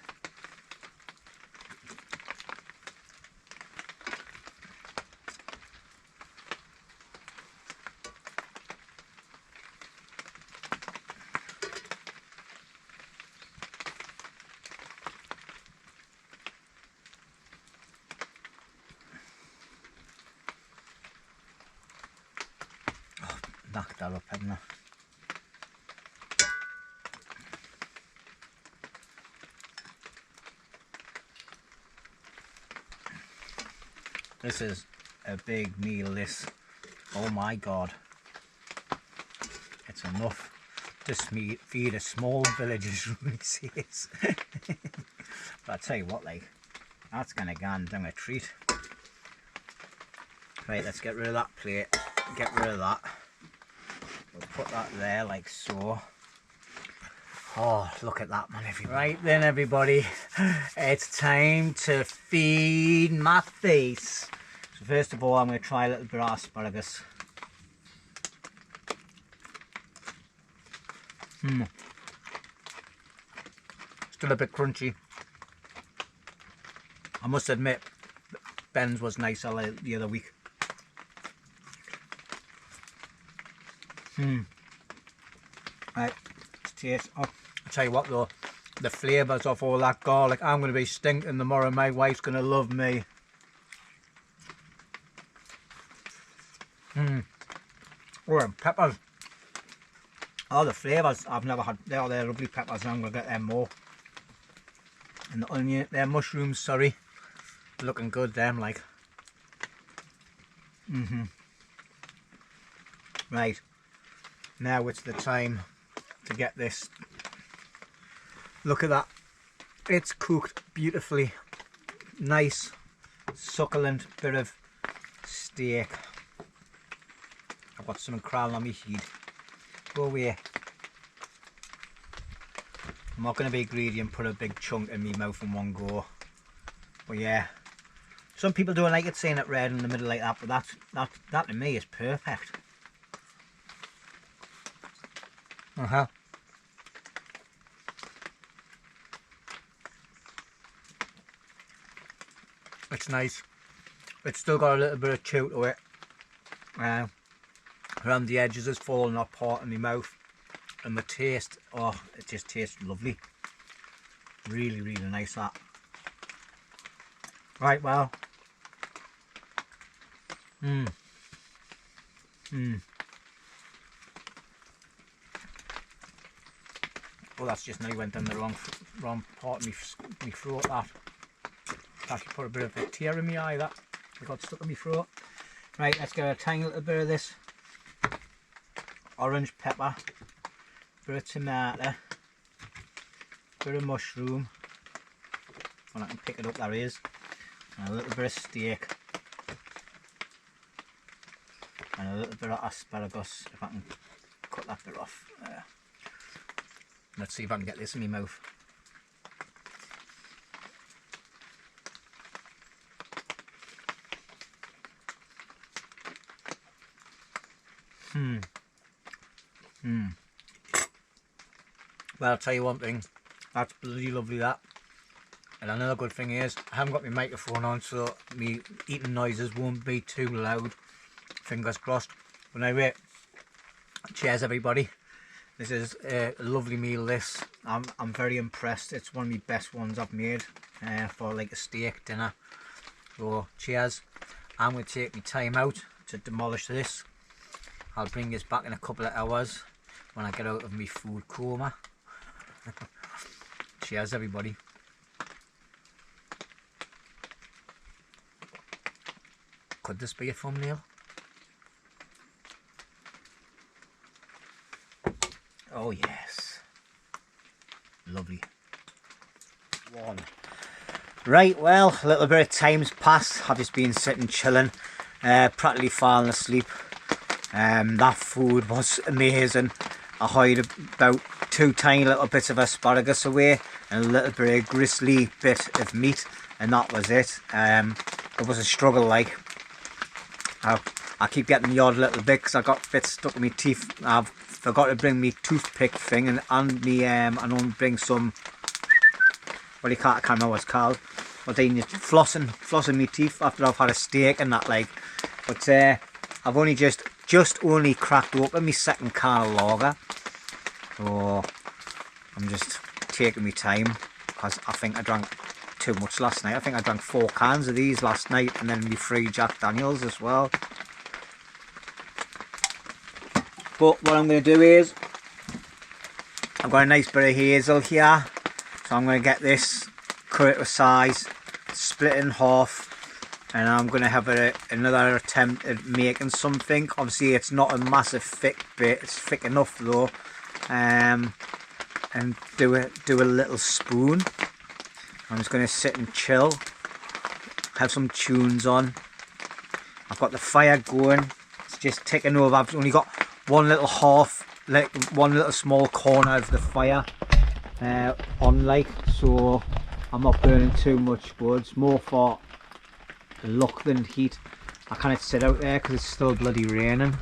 Knock that up, haven't I? This is a big meal, this. Oh my god. It's enough to feed a small village, as Rooney says. But I tell you what, like, that's gonna go and down a treat. Right, let's get rid of that plate. Get rid of that. We'll put that there like so. Oh, look at that, man, everybody. Right then, everybody, it's time to feed my face. So first of all, I'm going to try a little bit of asparagus. Still a bit crunchy. I must admit, Ben's was nicer the other week. Right, let's taste. Oh, I'll tell you what though, the flavours of all that garlic, I'm going to be stinking tomorrow. My wife's going to love me. Oh, and peppers. Oh, the flavours I've never had. They're lovely peppers, and I'm going to get them more. And the onion, they're mushrooms, sorry. Looking good, them, like. Right. Now it's the time to get this. Look at that. It's cooked beautifully. Nice, succulent bit of steak. I've got something crawling on my head. Go away. I'm not going to be greedy and put a big chunk in my mouth in one go. But yeah. Some people don't like it seeing it red in the middle like that, but that to me is perfect. It's nice. It's still got a little bit of chew to it. Around the edges is falling apart in my mouth. And the taste, oh, it just tastes lovely. Really, really nice, that. Right, well. Oh, that's just now went down the wrong part of me throat, that. Actually put a bit of a tear in my eye, that. It got stuck in my throat. Right, let's get a tiny little bit of this orange pepper, bit of tomato, bit of mushroom. When I can pick it up, there is. And a little bit of steak. And a little bit of asparagus, if I can cut that bit off. Let's see if I can get this in my mouth. Well, I'll tell you one thing, that's bloody lovely, that. And another good thing is, I haven't got my microphone on, so me eating noises won't be too loud. Fingers crossed. But anyway, cheers everybody. This is a lovely meal, this. I'm very impressed. It's one of my best ones I've made for like a steak dinner. So cheers. I'm going to take my time out to demolish this. I'll bring this back in a couple of hours when I get out of my food coma. Cheers everybody. Could this be a thumbnail? Oh yes. Lovely. One. Right, well, a little bit of time's passed. I've just been sitting chilling, practically falling asleep. That food was amazing. I hid about 2 tiny little bits of asparagus away and a little bit of gristly bit of meat, and that was it. It was a struggle, like. I keep getting the odd little bit because I got bits stuck in my teeth. I've forgot to bring me toothpick thing and me I don't bring some. Well, I can't remember what it's called. But then flossing my teeth after I've had a steak and that, like. But I've only just only cracked open my second can of lager. So I'm just taking my time because I think I drank too much last night. I think I drank 4 cans of these last night, and then me 3 Jack Daniels as well. But what I'm going to do is, I've got a nice bit of hazel here, so I'm going to get this, cut it to size, split it in half, and I'm going to have another attempt at making something. Obviously it's not a massive thick bit, it's thick enough though, and do a little spoon. I'm just going to sit and chill, have some tunes on. I've got the fire going, it's just ticking over. I've only got one little small corner of the fire on, like, so I'm not burning too much, but it's more for look than heat. I can't sit out there because it's still bloody raining,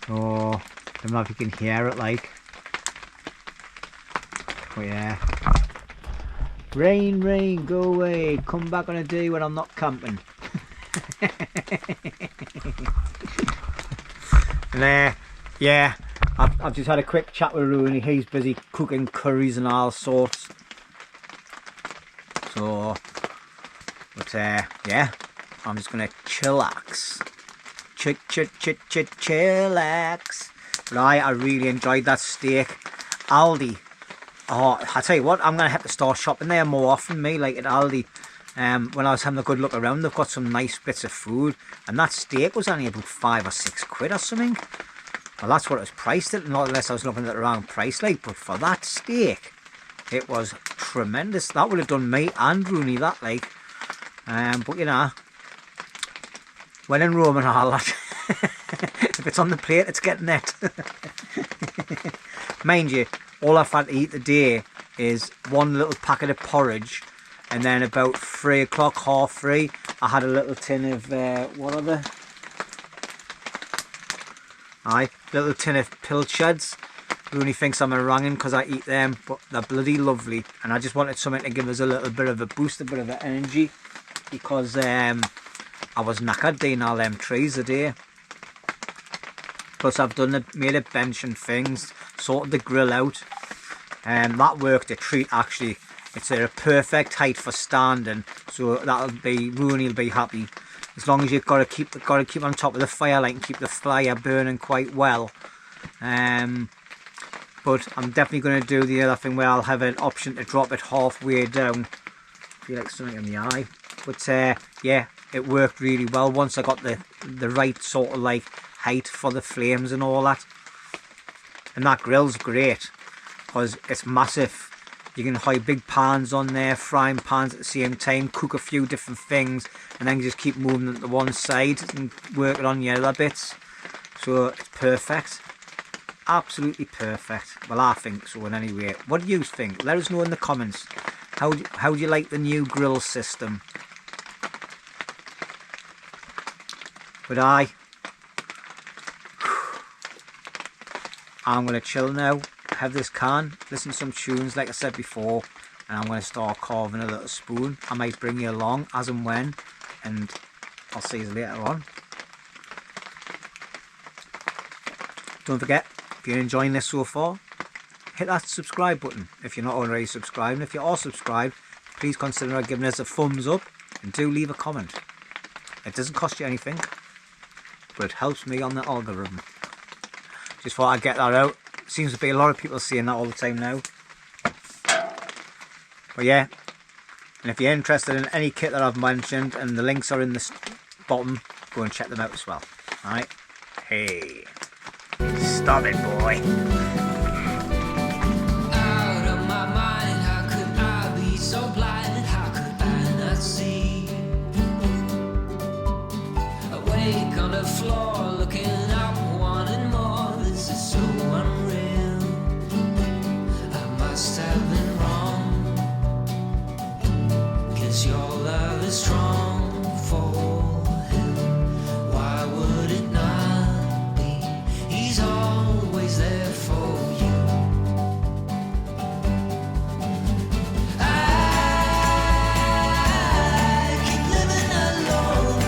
so I don't know if you can hear it, like, but yeah. Rain, rain, go away, come back on a day when I'm not camping. And yeah, I've just had a quick chat with Rooney. He's busy cooking curries and all sorts. So, but yeah, I'm just gonna chillax. Chillax. Right, I really enjoyed that steak. Aldi. Oh, I tell you what, I'm gonna have to start shopping there more often. Me, like at Aldi. When I was having a good look around, they've got some nice bits of food, and that steak was only about £5 or £6 or something. Well, that's what it was priced at, not unless I was looking at the wrong price, like, but for that steak, it was tremendous. That would have done me and Rooney, that, like. But you know, when in Rome and all that, if it's on the plate, it's getting it. Mind you, all I've had to eat today is one little packet of porridge, and then about 3 o'clock, 3:30, I had a little tin of, what are they? Aye, little tin of pilchards. Rooney thinks I'm a wrong'un because I eat them, but they're bloody lovely. And I just wanted something to give us a little bit of a boost, a bit of energy, because I was knackered doing all them trees a day. Plus I've made a bench and things, sorted the grill out, and that worked a treat actually. It's a perfect height for standing, so Rooney will be happy. As long as you've got to keep on top of the fire, like, and keep the fire burning quite well. But I'm definitely going to do the other thing where I'll have an option to drop it halfway down. I feel like something in the eye. But yeah, it worked really well once I got the right sort of like height for the flames and all that. And that grill's great because it's massive. You can have big pans on there, frying pans at the same time, cook a few different things, and then just keep moving it to one side and work it on the other bits. So it's perfect. Absolutely perfect. Well, I think so. And anyway, what do you think? Let us know in the comments. How do you like the new grill system? But I'm going to chill now. Have this can, listen to some tunes like I said before, and I'm going to start carving a little spoon. I might bring you along as and when, and I'll see you later on. Don't forget, if you're enjoying this so far, hit that subscribe button if you're not already subscribed. And if you are subscribed, please consider giving us a thumbs up and do leave a comment. It doesn't cost you anything, but it helps me on the algorithm. Just thought I'd get that out. Seems to be a lot of people saying that all the time now. But yeah, and if you're interested in any kit that I've mentioned, and the links are in the bottom, go and check them out as well. Alright? Hey, stop it, boy. Out of my mind, how could I be so blind? How could I not see? Awake on the floor, looking up, wanting more. This is so unreal. I must have been wrong, 'cause your love is strong for him. Why would it not be? He's always there for you. I keep living alone.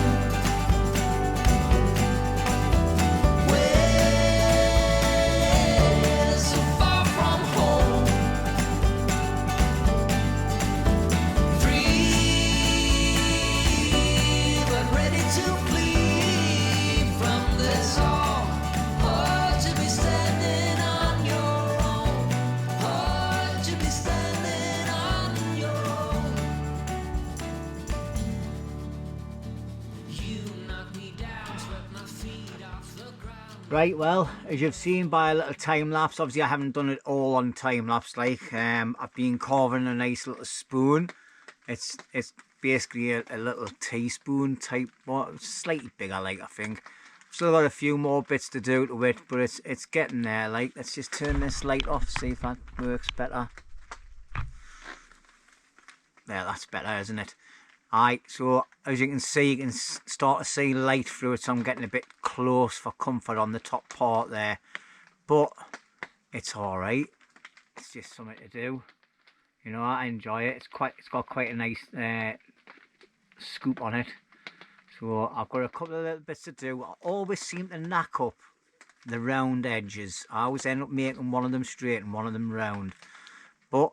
Right, well, as you've seen by a little time lapse, obviously I haven't done it all on time lapse. Like, I've been carving a nice little spoon. It's basically a little teaspoon type, well, slightly bigger, like, I think. Still got a few more bits to do to it, but it's getting there. Like, let's just turn this light off, see if that works better. There, that's better, isn't it? Alright, so as you can see, you can start to see light through it, so I'm getting a bit close for comfort on the top part there. But it's alright. It's just something to do. You know, I enjoy it. It's got quite a nice scoop on it. So I've got a couple of little bits to do. I always seem to knack up the round edges. I always end up making one of them straight and one of them round. But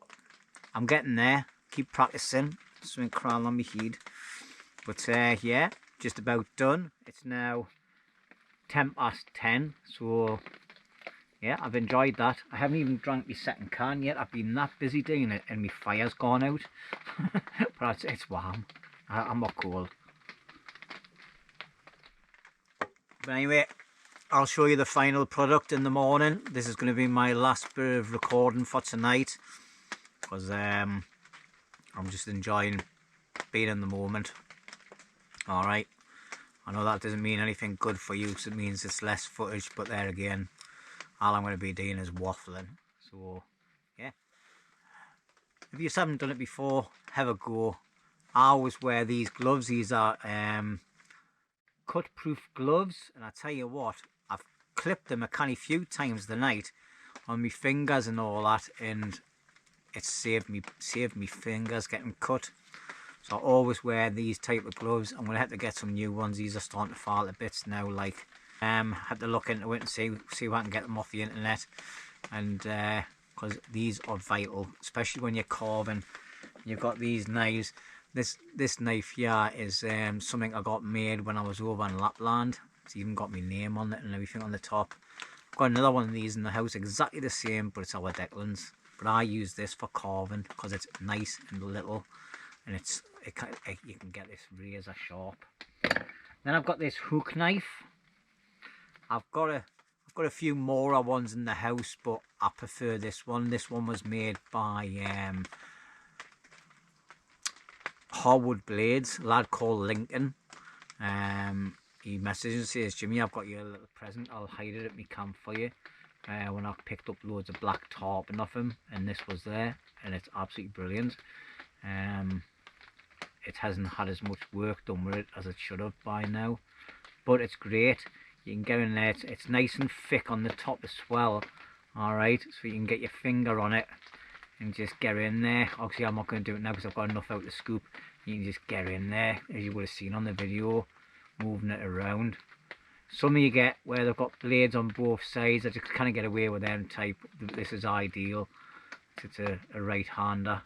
I'm getting there. Keep practicing. Something crawling on my head. But yeah, just about done. It's now 10:10. So yeah, I've enjoyed that. I haven't even drank my second can yet. I've been that busy doing it and my fire's gone out. But it's warm. I'm not cold. But anyway, I'll show you the final product in the morning. This is going to be my last bit of recording for tonight, because I'm just enjoying being in the moment. Alright, I know that doesn't mean anything good for you, because it means it's less footage, but there again, all I'm going to be doing is waffling. So yeah, if you haven't done it before, have a go. I always wear these gloves. These are cut proof gloves, and I tell you what, I've clipped them a canny few times the night on my fingers and all that, and it's saved me fingers getting cut. So I always wear these type of gloves. I'm gonna have to get some new ones. These are starting to fall to bits now. Like, have to look into it and see if I can get them off the internet, and because these are vital, especially when you're carving. You've got these knives. This knife here is something I got made when I was over in Lapland. It's even got my name on it and everything on the top. I've got another one of these in the house, exactly the same, but it's our Declan's. But I use this for carving because it's nice and little, and you can get this razor sharp. Then I've got this hook knife. I've got a few more ones in the house, but I prefer this one. This one was made by Hardwood Blades, a lad called Lincoln. He messages and says, Jimmy, I've got you a little present. I'll hide it at my camp for you. When I picked up loads of black tarpon off him, and this was there, and it's absolutely brilliant. It hasn't had as much work done with it as it should have by now, but it's great. You can get in there. It's nice and thick on the top as well. Alright, so you can get your finger on it and just get in there. Obviously I'm not going to do it now because I've got enough out to scoop. You can just get in there, as you would have seen on the video, moving it around. Some of you get where they've got blades on both sides. I just kind of get away with them type. This is ideal. It's a right-hander.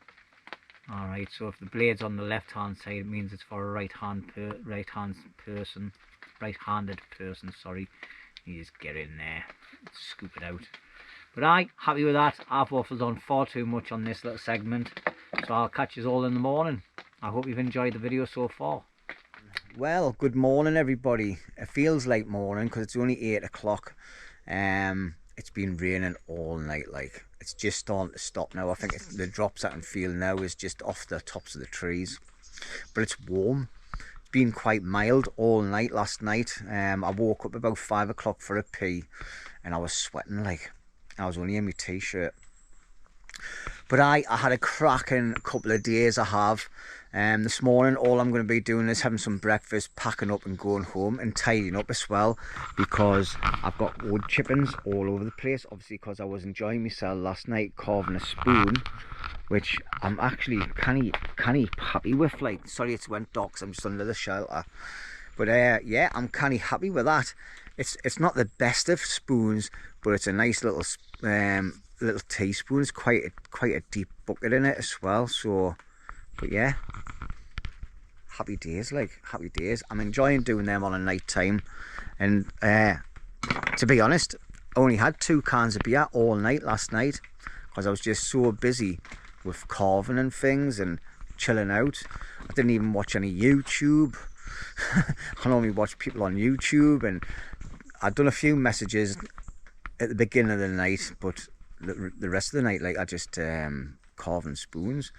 Alright, so if the blade's on the left-hand side, it means it's for a right-handed person, sorry. You just get in there, scoop it out. But happy with that. I've waffled on far too much on this little segment, so I'll catch you all in the morning. I hope you've enjoyed the video so far. Well, good morning everybody. It feels like morning because it's only 8 o'clock. It's been raining all night. Like, it's just starting to stop now. I think the drops I can feel now is just off the tops of the trees, but it's warm. It's been quite mild all night last night. I woke up about 5 o'clock for a pee, and I was sweating like I was only in my t-shirt. But I had a cracking couple of days. I have. This morning all I'm going to be doing is having some breakfast, packing up and going home, and tidying up as well, because I've got wood chippings all over the place, obviously because I was enjoying myself last night carving a spoon, which I'm actually kind of happy with. Like, sorry it's went dark 'cause I'm just under the shelter, but yeah, I'm kind of happy with that. It's not the best of spoons, but it's a nice little teaspoon. It's quite a deep bucket in it as well. So, but yeah, happy days, like happy days. I'm enjoying doing them on a night time, and to be honest, I only had 2 cans of beer all night last night because I was just so busy with carving and things and chilling out. I didn't even watch any YouTube. I normally watch people on YouTube, and I'd done a few messages at the beginning of the night, but the rest of the night, like, I just carving spoons.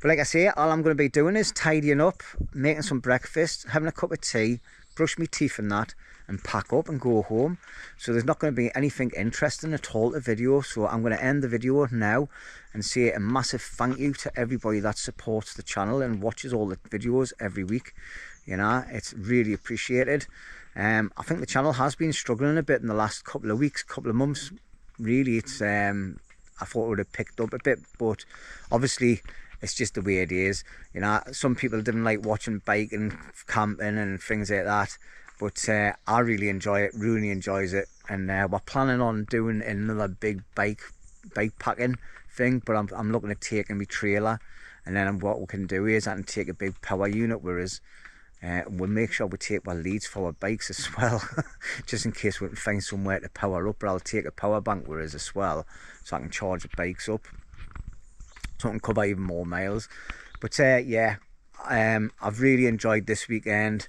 But like I say, all I'm going to be doing is tidying up, making some breakfast, having a cup of tea, brush my teeth and that, and pack up and go home. So there's not going to be anything interesting at all to the video. So I'm going to end the video now and say a massive thank you to everybody that supports the channel and watches all the videos every week. You know, it's really appreciated. I think the channel has been struggling a bit in the last couple of weeks, couple of months. Really, it's I thought it would have picked up a bit, but obviously it's just the way it is. You know, some people didn't like watching biking, camping and things like that, but I really enjoy it, really enjoys it, and we're planning on doing another big bike packing thing, but I'm looking at taking my trailer, and then what we can do is I can take a big power unit with us. We'll make sure we take our leads for our bikes as well, just in case we can find somewhere to power up. But I'll take a power bank with us as well, so I can charge the bikes up, so I can cover even more miles. But yeah, I've really enjoyed this weekend.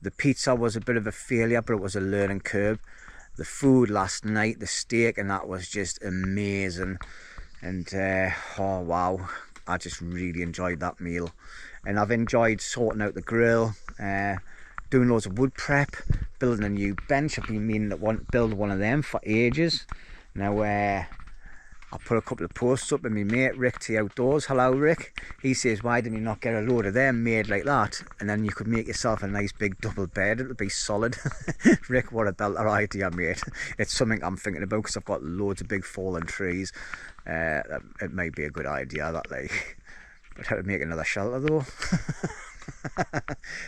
The pizza was a bit of a failure, but it was a learning curve. The food last night, the steak, and that was just amazing. And oh wow, I just really enjoyed that meal. And I've enjoyed sorting out the grill, doing loads of wood prep, building a new bench. I've been meaning to build one of them for ages. Now I put a couple of posts up with my mate Rick T Outdoors. Hello Rick. He says, why didn't you not get a load of them made like that, and then you could make yourself a nice big double bed, it'll be solid. Rick, what a belter idea, mate. It's something I'm thinking about, because I've got loads of big fallen trees. It might be a good idea, that, like. But how to make another shelter though.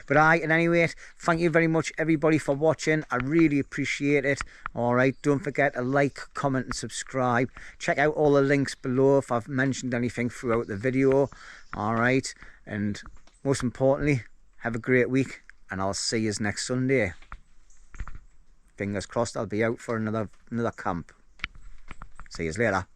But at any rate, thank you very much everybody for watching. I really appreciate it. Alright, don't forget to like, comment and subscribe. Check out all the links below if I've mentioned anything throughout the video. Alright, and most importantly, have a great week, and I'll see you next Sunday. Fingers crossed I'll be out for another camp. See you later.